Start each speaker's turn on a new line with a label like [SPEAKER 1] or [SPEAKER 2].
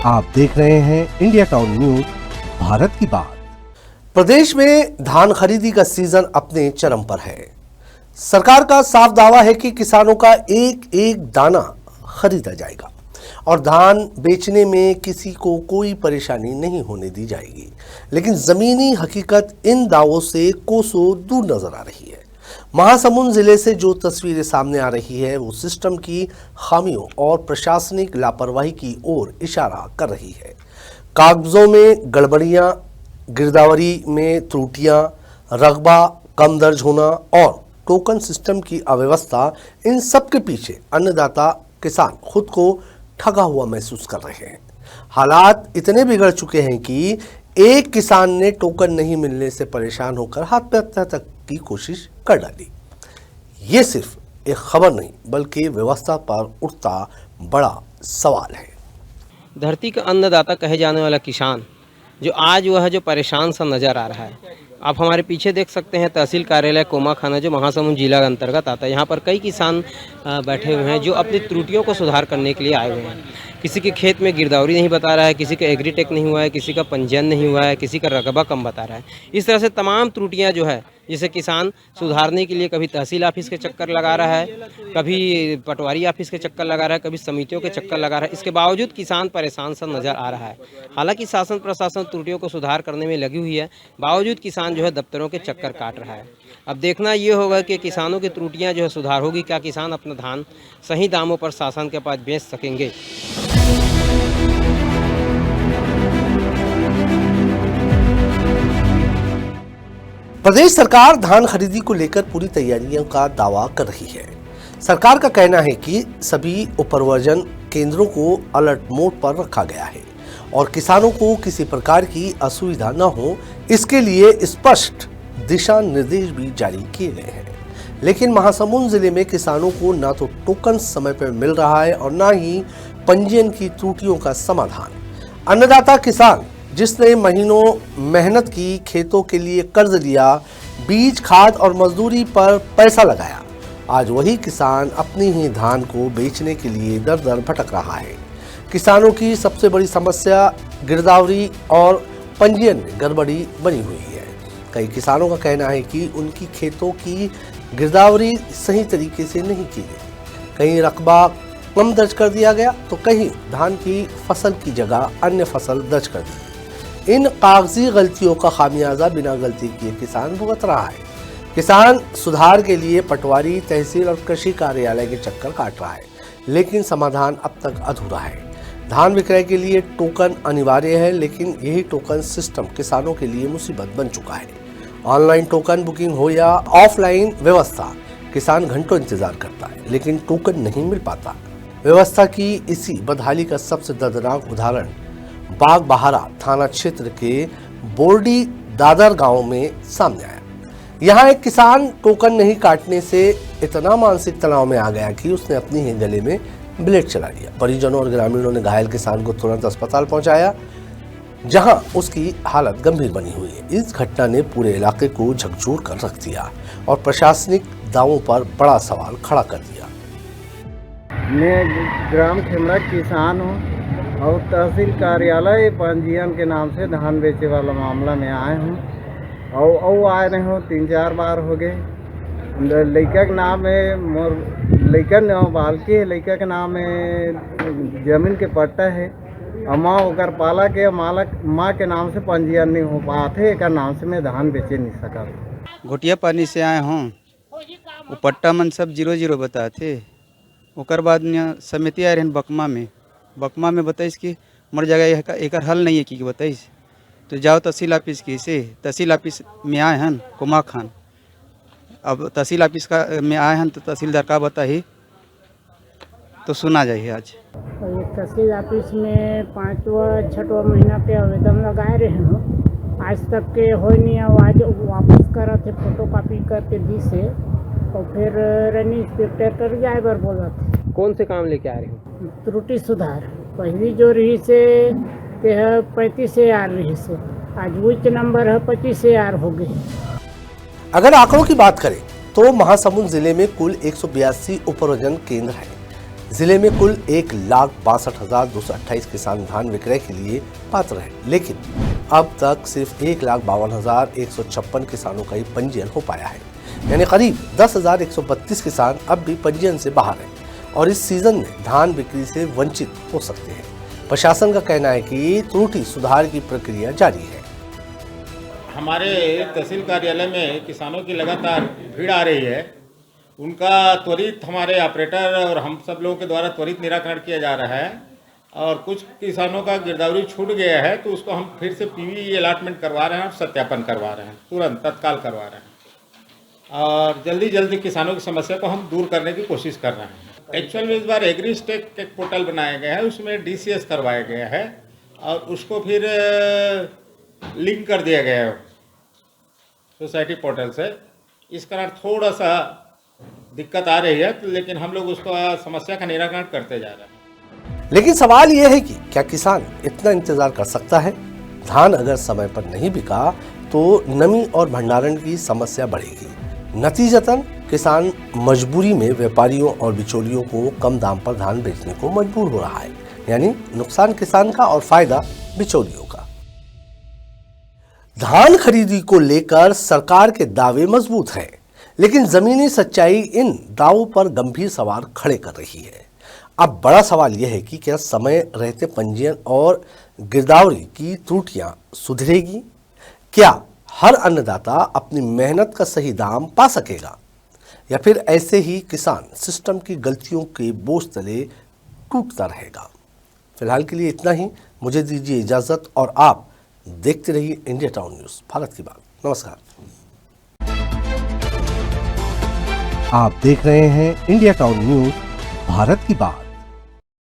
[SPEAKER 1] आप देख रहे हैं इंडिया टाउन न्यूज, भारत की बात।
[SPEAKER 2] प्रदेश में धान खरीदी का सीजन अपने चरम पर है। सरकार का साफ दावा है कि किसानों का एक एक दाना खरीदा जाएगा और धान बेचने में किसी को कोई परेशानी नहीं होने दी जाएगी। लेकिन जमीनी हकीकत इन दावों से कोसों दूर नजर आ रही है। महासमुंद जिले से जो तस्वीरें सामने आ रही है वो सिस्टम की खामियों और प्रशासनिक लापरवाही की ओर इशारा कर रही है। कागजों में गड़बड़ियां, गिरदावरी में त्रुटियां, रकबा कम दर्ज होना और टोकन सिस्टम की अव्यवस्था, इन सब के पीछे अन्नदाता किसान खुद को ठगा हुआ महसूस कर रहे हैं। हालात इतने बिगड़ चुके हैं कि एक किसान ने टोकन नहीं मिलने से परेशान होकर आत्महत्या तक की कोशिश कर डाली। ये सिर्फ एक खबर नहीं बल्कि व्यवस्था पर उठता बड़ा सवाल है।
[SPEAKER 3] धरती का अन्नदाता कहे जाने वाला किसान जो आज वह जो परेशान सा नज़र आ रहा है। आप हमारे पीछे देख सकते हैं तहसील कार्यालय कोमाखाना जो महासमुंद जिला के अंतर्गत आता है। यहाँ पर कई किसान बैठे हुए हैं जो अपनी त्रुटियों को सुधार करने के लिए आए हुए हैं। किसी के खेत में गिरदावरी नहीं बता रहा है, किसी का एग्रीटेक नहीं हुआ है, किसी का पंजीयन नहीं हुआ है, किसी का रकबा कम बता रहा है। इस तरह से तमाम त्रुटियाँ जो है जिसे किसान सुधारने के लिए कभी तहसील ऑफिस के चक्कर लगा रहा है, कभी पटवारी ऑफिस के चक्कर लगा रहा है, कभी समितियों के चक्कर लगा रहा है। इसके बावजूद किसान परेशान सा नज़र आ रहा है। हालांकि शासन प्रशासन त्रुटियों को सुधार करने में लगी हुई है, बावजूद किसान जो है दफ्तरों के चक्कर काट रहा है। अब देखना ये होगा कि किसानों की त्रुटियाँ जो है सुधार होगी, क्या किसान अपना धान सही दामों पर शासन के पास बेच सकेंगे।
[SPEAKER 2] प्रदेश सरकार धान खरीदी को लेकर पूरी तैयारियों का दावा कर रही है। सरकार का कहना है कि सभी उपरवर्जन केंद्रों को अलर्ट मोड पर रखा गया है और किसानों को किसी प्रकार की असुविधा न हो, इसके लिए स्पष्ट दिशा निर्देश भी जारी किए गए हैं। लेकिन महासमुंद जिले में किसानों को न तो टोकन समय पर मिल रहा है और न ही पंजीयन की त्रुटियों का समाधान। अन्नदाता किसान जिसने महीनों मेहनत की, खेतों के लिए कर्ज लिया, बीज खाद और मजदूरी पर पैसा लगाया, आज वही किसान अपनी ही धान को बेचने के लिए दर दर भटक रहा है। किसानों की सबसे बड़ी समस्या गिरदावरी और पंजीयन में गड़बड़ी बनी हुई है। कई किसानों का कहना है कि उनकी खेतों की गिरदावरी सही तरीके से नहीं की गई। कहीं रकबा कम दर्ज कर दिया गया तो कहीं धान की फसल की जगह अन्य फसल दर्ज कर दी। इन कागजी गलतियों का खामियाजा बिना गलती किए किसान भुगत रहा है। किसान सुधार के लिए पटवारी, तहसील और कृषि कार्यालय के चक्कर काट रहा है, लेकिन समाधान अब तक अधूरा है। धान विक्रय के लिए टोकन अनिवार्य है, लेकिन यही टोकन सिस्टम किसानों के लिए मुसीबत बन चुका है। ऑनलाइन टोकन बुकिंग हो या ऑफलाइन व्यवस्था, किसान घंटों इंतजार करता है लेकिन टोकन नहीं मिल पाता। व्यवस्था की इसी बदहाली का सबसे दर्दनाक उदाहरण बाग बहारा थाना क्षेत्र के बोर्डी दादर गांव में सामने आया। यहां एक किसान टोकन नहीं काटने से इतना मानसिक तनाव में आ गया कि उसने अपनी ही गले में ब्लेड चला लिया। परिजनों और ग्रामीणों ने घायल किसान को तुरंत अस्पताल पहुंचाया, जहां उसकी हालत गंभीर बनी हुई है। इस घटना ने पूरे इलाके को झकझोर कर रख दिया और प्रशासनिक दावों पर बड़ा सवाल खड़ा कर दिया।
[SPEAKER 4] मैं ग्राम खेमड़ा किसान हूँ और तहसील कार्यालय पंजीयन के नाम से धान बेचे वाला मामला में आए हूँ और आए रहे हूँ 3-4 बार हो गए। लड़का के नाम है मोर, लड़का बालकी है, लड़का के नाम है जमीन के पट्टा है और माँ ओकर पाला के माँ के नाम से पंजीयन नहीं हो पाते, एक नाम से मैं धान बेचे नहीं सका।
[SPEAKER 5] घोटिया पानी से आए हूँ, वो पट्टा मन सब 0-0 बताते। ओकर बाद समिति आए रहे बकमा में बताइस कि मर जगह एक हल नहीं है कि बताइस, तो जाओ तहसील ऑफिस की से तहसील ऑफिस में आए हैं कुमा खान। अब तहसील ऑफिस का में आए हैं तो तहसीलदार का बताही तो सुना जाइए। आज
[SPEAKER 6] तहसील ऑफिस में 5वां-6वां महीना के आवेदन लगाए रहे हो, आज तक के हो नहीं। आज वापस करा थे फोटो कॉपी करके दी से और फिर रनी इंस्पेक्टर जाए बार बोला था।
[SPEAKER 3] कौन से काम लेके आ रहे हो?
[SPEAKER 6] त्रुटि सुधार पहली जो रही से 35,000 रही से, आज उच्च नंबर है 25,000 हो गए।
[SPEAKER 2] अगर आंकड़ों की बात करें तो महासमुंद जिले में कुल 182 उपरजन केंद्र हैं, जिले में कुल 1,62,228 किसान धान विक्रय के लिए पात्र हैं, लेकिन अब तक सिर्फ 1,52,156 किसानों का ही पंजीयन हो पाया है। यानी करीब 10,132 किसान अब भी पंजीयन से बाहर हैं और इस सीजन में धान बिक्री से वंचित हो सकते हैं। प्रशासन का कहना है कि त्रुटि सुधार की प्रक्रिया जारी है।
[SPEAKER 7] हमारे तहसील कार्यालय में किसानों की लगातार भीड़ आ रही है। उनका त्वरित हमारे ऑपरेटर और हम सब लोगों के द्वारा त्वरित निराकरण किया जा रहा है और कुछ किसानों का गिरदावरी छूट गया है तो उसको हम फिर से पीवी अलॉटमेंट करवा रहे हैं और सत्यापन करवा रहे हैं, तुरंत तत्काल करवा रहे हैं और जल्दी किसानों की समस्या को हम दूर करने की कोशिश कर रहे हैं। एक्चुअल में इस बार एग्रीस्टेक एक पोर्टल बनाया गया है, उसमें DCS करवाया गया है और उसको फिर लिंक कर दिया गया है सोसाइटी पोर्टल से। इस कारण थोड़ा सा दिक्कत आ रही है, लेकिन हम लोग उसको समस्या का निराकरण करते जा रहे हैं।
[SPEAKER 2] लेकिन सवाल यह है कि क्या किसान इतना इंतजार कर सकता है? धान अगर समय पर नहीं बिका तो नमी और भंडारण की समस्या बढ़ेगी। नतीजतन किसान मजबूरी में व्यापारियों और बिचौलियों को कम दाम पर धान बेचने को मजबूर हो रहा है। यानी नुकसान किसान का और फायदा बिचौलियों का। धान खरीदी को लेकर सरकार के दावे मजबूत हैं, लेकिन जमीनी सच्चाई इन दावों पर गंभीर सवाल खड़े कर रही है। अब बड़ा सवाल यह है कि क्या समय रहते पंजीयन और गिरदावरी की त्रुटियां सुधरेगी? क्या हर अन्नदाता अपनी मेहनत का सही दाम पा सकेगा या फिर ऐसे ही किसान सिस्टम की गलतियों के बोझ तले टूटता रहेगा? फिलहाल के लिए इतना ही। मुझे दीजिए इजाजत और आप देखते रहिए इंडिया टाउन न्यूज़, भारत की बात। नमस्कार।
[SPEAKER 1] आप देख रहे हैं इंडिया टाउन न्यूज़, भारत की बात।